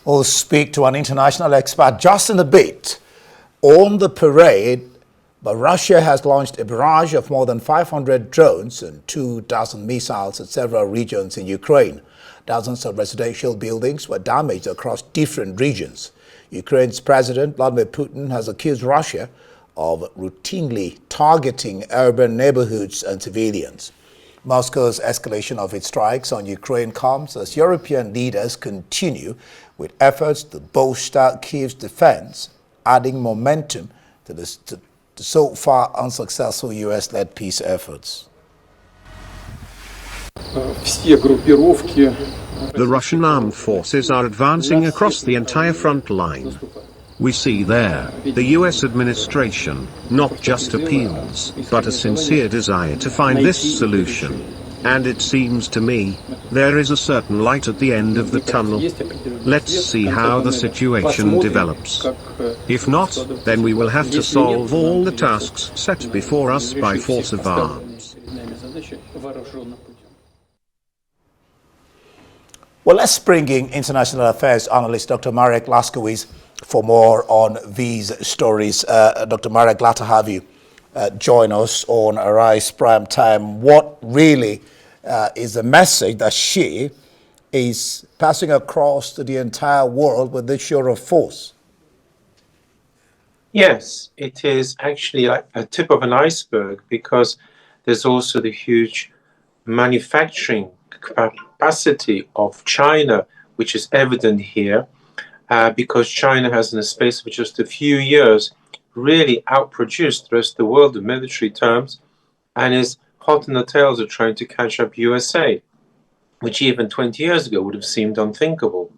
We'll speak to an international expert just in a bit on the parade. But Russia has launched a barrage of more than 500 drones and 24 missiles at several regions in Ukraine. Dozens of residential buildings were damaged across different regions. Ukraine's President Vladimir Putin has accused Russia of routinely targeting urban neighborhoods and civilians. Moscow's escalation of its strikes on Ukraine comes as European leaders continue with efforts to bolster Kyiv's defense, adding momentum to the so far unsuccessful US-led peace efforts. The Russian armed forces are advancing across the entire front line. We see there, the US administration, not just appeals, but a sincere desire to find this solution. And it seems to me, there is a certain light at the end of the tunnel. Let's see how the situation develops. If not, then we will have to solve all the tasks set before us by force of arms. Well, let's bring in international affairs analyst Dr. Marek Laskiewicz for more on these stories. Dr. Marek, glad to have you join us on Arise Prime Time. What really is the message that she is passing across to the entire world with this show of force? Yes, it is actually a tip of an iceberg, because there's also the huge manufacturing capacity of China, which is evident here, because China has, in the space of just a few years, really outproduced the rest of the world in military terms, and is hot in the tails of trying to catch up USA, which even 20 years ago would have seemed unthinkable.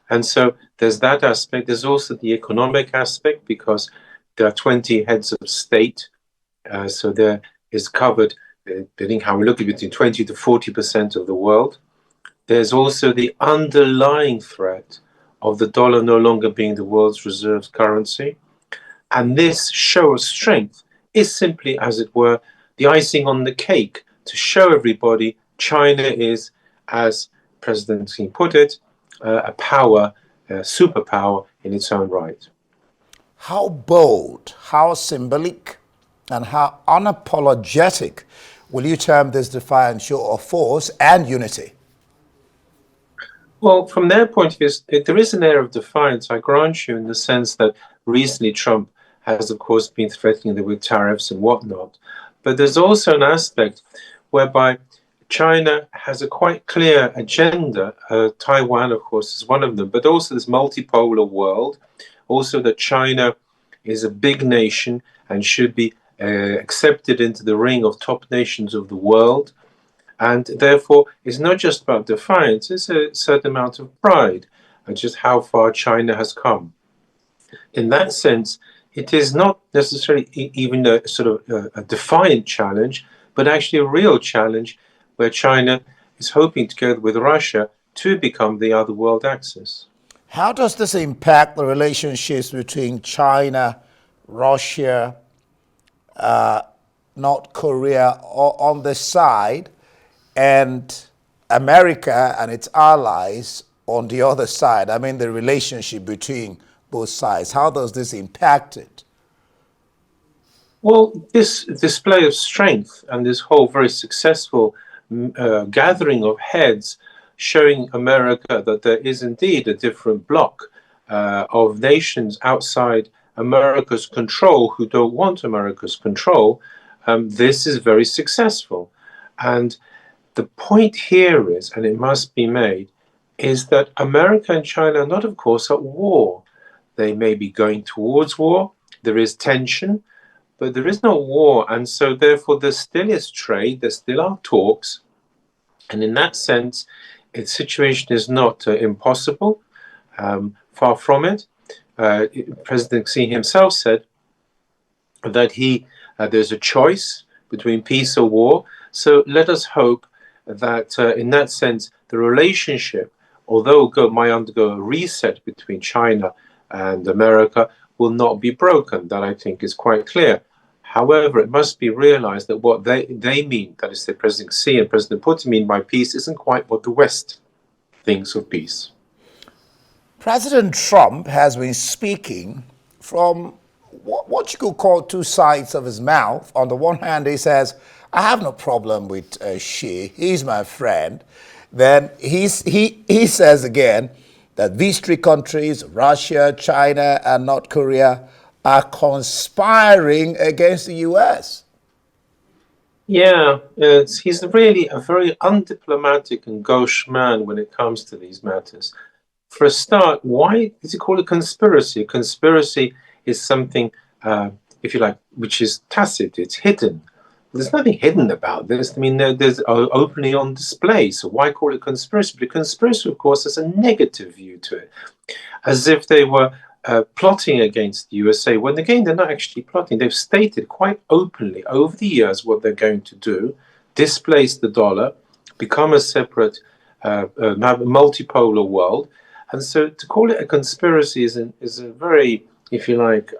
And so there's that aspect. There's also the economic aspect, because there are 20 heads of state, so there is covered, depending how we look at it, between 20 to 40% of the world. There's also the underlying threat of the dollar no longer being the world's reserve currency. And this show of strength is simply, as it were, the icing on the cake to show everybody China is, as President Xi put it, a power, a superpower in its own right. How bold, how symbolic, and how unapologetic will you term this defiant show of force and unity? Well, from their point of view, there is an air of defiance, I grant you, in the sense that recently Trump has, of course, been threatening them with tariffs and whatnot. But there's also an aspect whereby China has a quite clear agenda. Taiwan, of course, is one of them, but also this multipolar world. Also that China is a big nation and should be accepted into the ring of top nations of the world. And therefore, it's not just about defiance, it's a certain amount of pride and just how far China has come. In that sense, it is not necessarily even a sort of a defiant challenge, but actually a real challenge where China is hoping, together with Russia, to become the other world axis. How does this impact the relationships between China, Russia, North Korea on this side, and America and its allies on the other side? I mean, the relationship between both sides. How does this impact it? Well, this display of strength and this whole very successful gathering of heads showing America that there is indeed a different bloc of nations outside America's control who don't want America's control, this is very successful. And the point here is, and it must be made, is that America and China are not, of course, at war. They may be going towards war. There is tension, but there is no war. And so therefore there still is trade, there still are talks. And in that sense, its situation is not impossible, far from it. President Xi himself said that there's a choice between peace or war. So let us hope that in that sense, the relationship, although might undergo a reset between China and America, will not be broken. That, I think, is quite clear. However, it must be realized that what they mean, that is, the President Xi and President Putin mean by peace, isn't quite what the West thinks of peace. President Trump has been speaking from what you could call two sides of his mouth. On the one hand, he says, I have no problem with Xi, he's my friend. Then he says again that these three countries, Russia, China, and North Korea, are conspiring against the U.S. Yeah, he's really a very undiplomatic and gauche man when it comes to these matters. For a start, why is it called a conspiracy? A conspiracy is something, if you like, which is tacit, it's hidden. There's nothing hidden about this. I mean, there's openly on display. So why call it conspiracy? But a conspiracy, of course, has a negative view to it, as if they were plotting against the USA. When again, they're not actually plotting. They've stated quite openly over the years what they're going to do: displace the dollar, become a separate, have a multipolar world. And so to call it a conspiracy is a very, if you like,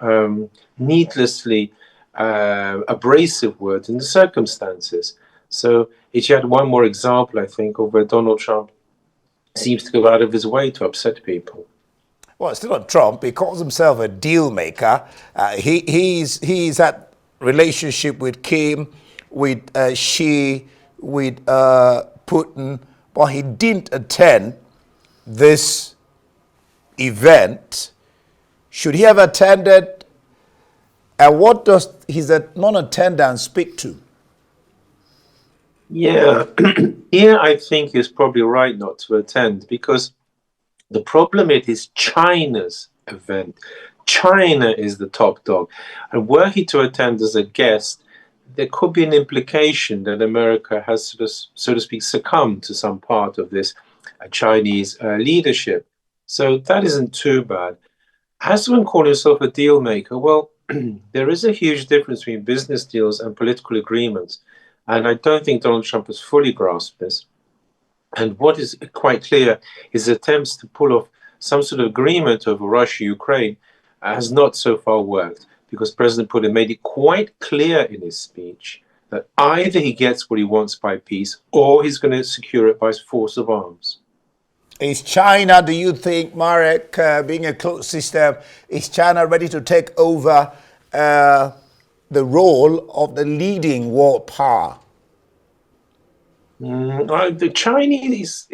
needlessly abrasive word in the circumstances. So it's yet one more example, I think, of where Donald Trump seems to go out of his way to upset people. Well, still on Trump, he calls himself a deal maker. He's had relationship with Kim, with Xi, with Putin, but he didn't attend this event. Should he have attended? And what does his non-attendance speak to? Yeah, here I think he's probably right not to attend, because the problem is China's event. China is the top dog. And were he to attend as a guest, there could be an implication that America has, so to speak, succumbed to some part of this Chinese leadership. So that isn't too bad. As to call himself a deal maker, well, there is a huge difference between business deals and political agreements. And I don't think Donald Trump has fully grasped this. And what is quite clear is attempts to pull off some sort of agreement over Russia-Ukraine has not so far worked, because President Putin made it quite clear in his speech that either he gets what he wants by peace, or he's going to secure it by force of arms. Is China, do you think, Marek, being a closed system, is China ready to take over the role of the leading world power? The Chinese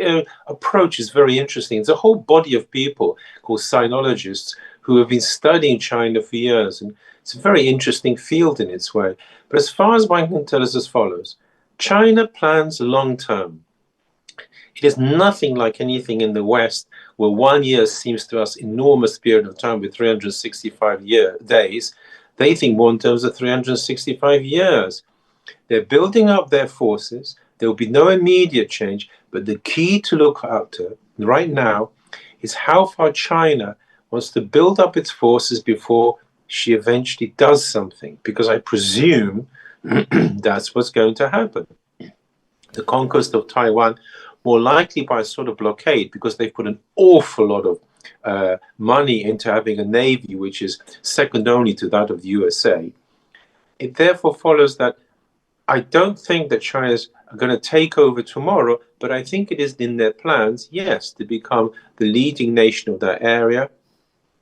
approach is very interesting. It's a whole body of people called sinologists who have been studying China for years, and it's a very interesting field in its way. But as far as one can tell, is as follows: China plans long term. It is nothing like anything in the West, where 1 year seems to us enormous period of time with 365 days. They think more in terms of 365 years. They're building up their forces. There will be no immediate change, but the key to look out to right now is how far China wants to build up its forces before she eventually does something, because I presume that's what's going to happen. The conquest of Taiwan, more likely by a sort of blockade, because they've put an awful lot of money into having a navy which is second only to that of the USA. It therefore follows that I don't think that China's going to take over tomorrow, but I think it is in their plans, yes, to become the leading nation of that area,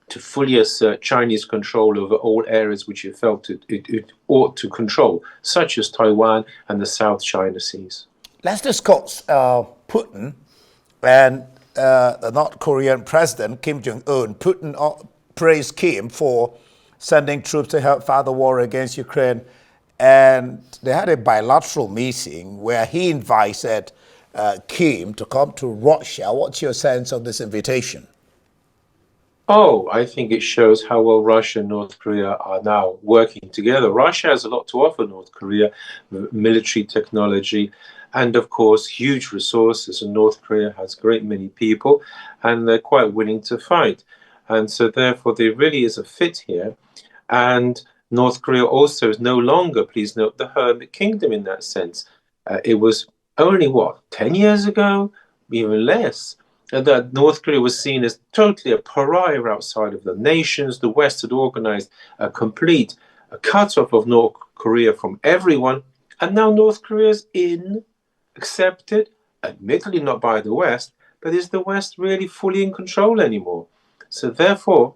to fully assert Chinese control over all areas which it felt it ought to control, such as Taiwan and the South China Seas. Let's discuss Putin and the North Korean president, Kim Jong-un. Putin praised Kim for sending troops to help fight the war against Ukraine. And they had a bilateral meeting where he invited Kim to come to Russia. What's your sense of this invitation? Oh, I think it shows how well Russia and North Korea are now working together. Russia has a lot to offer North Korea: military technology, and of course huge resources. And North Korea has a great many people, and they're quite willing to fight. And so therefore there really is a fit here. And North Korea also is no longer, please note, the hermit kingdom in that sense. It was only, 10 years ago, even less, that North Korea was seen as totally a pariah outside of the nations. The West had organized a complete cut-off of North Korea from everyone. And now North Korea is accepted, admittedly not by the West, but is the West really fully in control anymore? So therefore,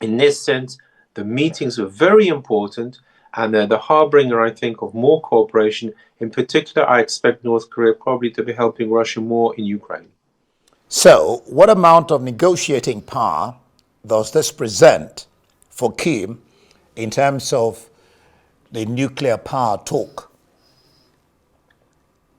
in this sense, the meetings were very important, and they're the harbinger, I think, of more cooperation. In particular, I expect North Korea probably to be helping Russia more in Ukraine. So, what amount of negotiating power does this present for Kim in terms of the nuclear power talk?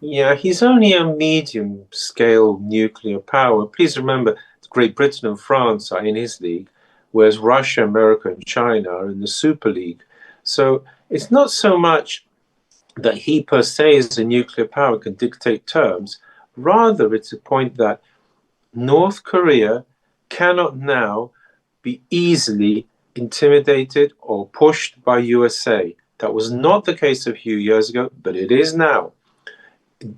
Yeah, he's only a medium-scale nuclear power. Please remember, Great Britain and France are in his league, whereas Russia, America, and China are in the Super League. So it's not so much that he per se as a nuclear power can dictate terms. Rather, it's a point that North Korea cannot now be easily intimidated or pushed by USA. That was not the case a few years ago, but it is now.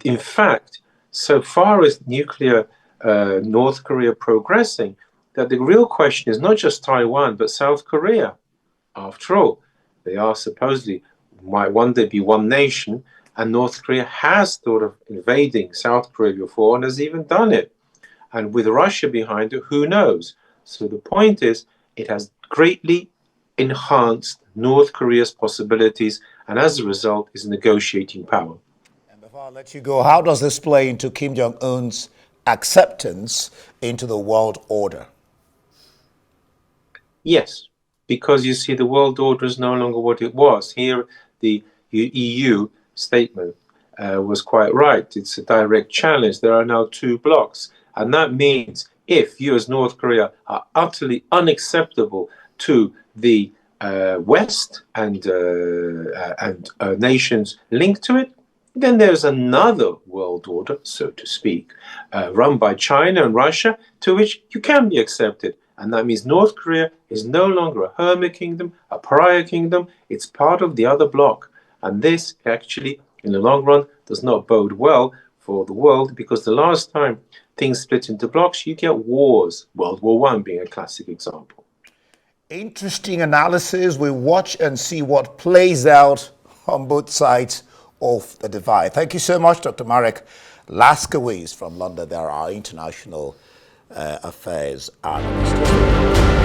In fact, so far as nuclear North Korea progressing, that the real question is not just Taiwan, but South Korea. After all, they are supposedly, might one day be one nation, and North Korea has thought of invading South Korea before and has even done it. And with Russia behind it, who knows? So the point is, it has greatly enhanced North Korea's possibilities, and as a result, is negotiating power. Before I let you go, how does this play into Kim Jong-un's acceptance into the world order? Yes, because you see, the world order is no longer what it was. Here, the EU statement was quite right. It's a direct challenge. There are now two blocks. And that means if you as North Korea are utterly unacceptable to the West and nations linked to it, then there's another world order, so to speak, run by China and Russia, to which you can be accepted. And that means North Korea is no longer a hermit kingdom, a pariah kingdom. It's part of the other bloc. And this actually, in the long run, does not bode well for the world, because the last time things split into blocks, you get wars, World War I being a classic example. Interesting analysis. We watch and see what plays out on both sides of the divide. Thank you so much, Dr. Marek Laskiewicz from London. There are international affairs analyst.